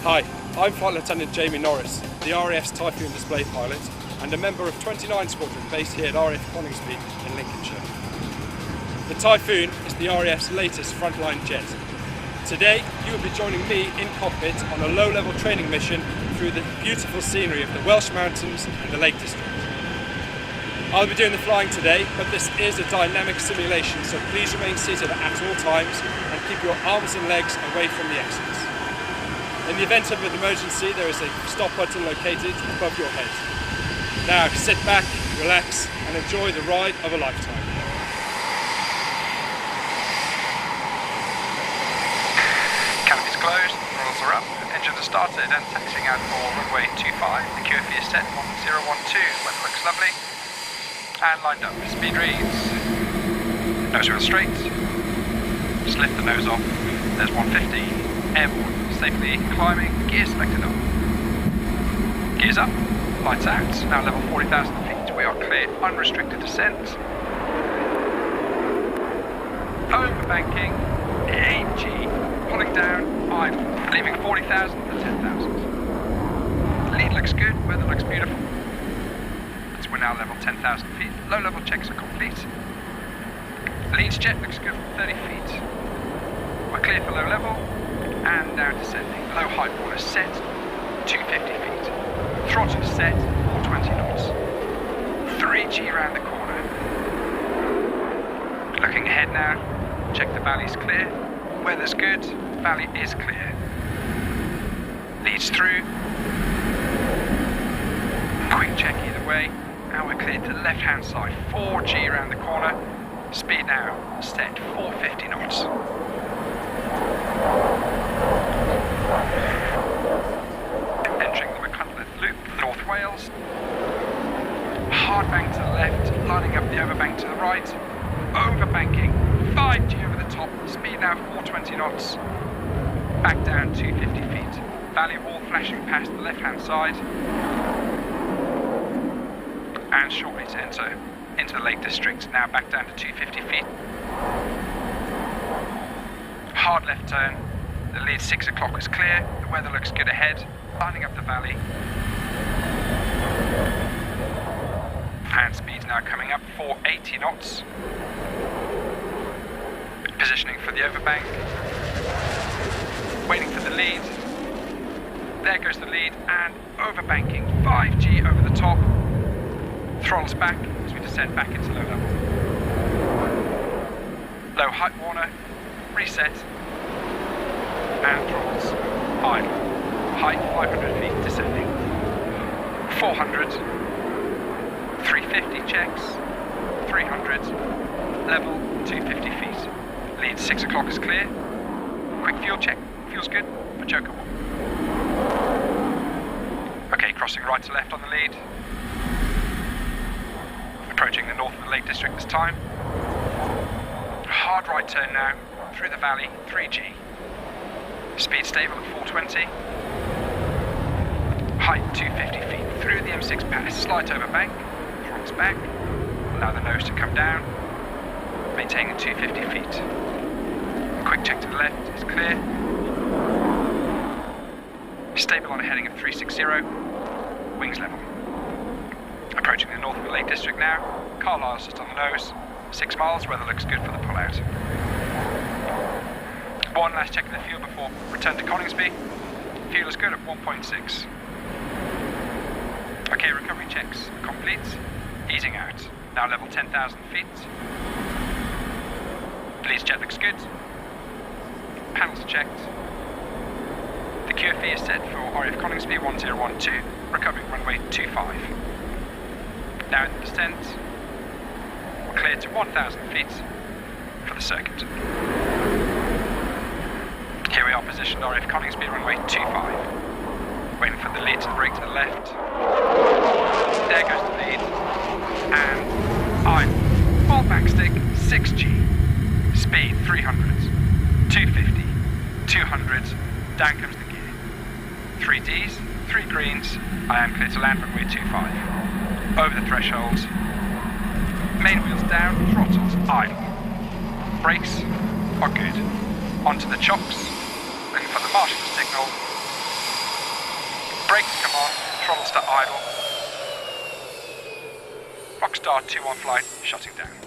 Hi, I'm Flight Lieutenant Jamie Norris, the RAF's Typhoon display pilot and a member of 29 Squadron based here at RAF Coningsby in Lincolnshire. The Typhoon is the RAF's latest frontline jet. Today you will be joining me in cockpit on a low-level training mission through the beautiful scenery of the Welsh Mountains and the Lake District. I'll be doing the flying today, but this is a dynamic simulation, so please remain seated at all times and keep your arms and legs away from the exits. In the event of an emergency, there is a stop button located above your head. Now sit back, relax and enjoy the ride of a lifetime. Canopies closed, throttles are up, engines are started and taxiing out for runway 25. The QFE is set 1012, weather looks lovely. And lined up, speed reads. Nose wheel straight. Just lift the nose off. There's 150, airborne. Safely climbing, gear selected on. Gears up, lights out, now level 40,000 feet. We are clear, unrestricted descent. Overbanking, 8G, pulling down, idle, leaving 40,000 for 10,000. Lead looks good, weather looks beautiful. So we're now level 10,000 feet. Low level checks are complete. Lead's jet looks good from 30 feet. We're clear for low level. And now descending. Low height water set, 250 feet. Throttle set, 420 knots. 3G round the corner. Looking ahead now, check the valley's clear. Weather's good, valley is clear. Leads through. Quick check either way. Now we're cleared to the left hand side, 4G round the corner. Speed now, set 450 knots. Entering the McCundleth Loop, North Wales. Hard bank to the left, lining up the overbank to the right. Overbanking, 5G over the top, speed now 420 knots. Back down 250 feet. Valley wall flashing past the left hand side. And shortly to enter into the Lake District, now back down to 250 feet. Hard left turn. The lead 6 o'clock is clear, the weather looks good ahead, lining up the valley. And speed's now coming up, 480 knots. Positioning for the overbank. Waiting for the lead. There goes the lead, and overbanking, 5G over the top. Throttles back as we descend back into low level. Low height warner, reset. And throttles, idle, height 500 feet descending, 400, 350 checks, 300, level 250 feet, lead 6 o'clock is clear, quick fuel check, fuel's good, but chokeable. Okay, crossing right to left on the lead, approaching the north of the Lake District this time, hard right turn now, through the valley, 3G. Speed stable at 420. Height 250 feet through the M6 pass. Slight overbank. Throttles back. Allow the nose to come down. Maintaining 250 feet. Quick check to the left is clear. Stable on a heading of 360. Wings level. Approaching the north of the Lake District now. Carlisle's just on the nose. 6 miles. Weather looks good for the pullout. One last check of the fuel before return to Coningsby. Fuel is good at 1.6. Okay, recovery checks complete. Easing out. Now level 10,000 feet. Lead's jet looks good. Panels checked. The QFE is set for RAF Coningsby 1012, recovering runway 25. Now in the descent, we're cleared to 1,000 feet for the circuit. Here we are positioned RAF Coningsby runway 25. Waiting for the lead to brake to the left. There goes the lead. And idle. Full backstick, 6G. Speed 300. 250. 200. Down comes the gear. 3 Ds, 3 greens. I am clear to land runway 25. Over the threshold. Main wheels down, throttles idle. Brakes are good. Onto the chocks. Looking for the marshal signal. Brakes come on, throttles to idle. Foxstar 2 on flight, shutting down.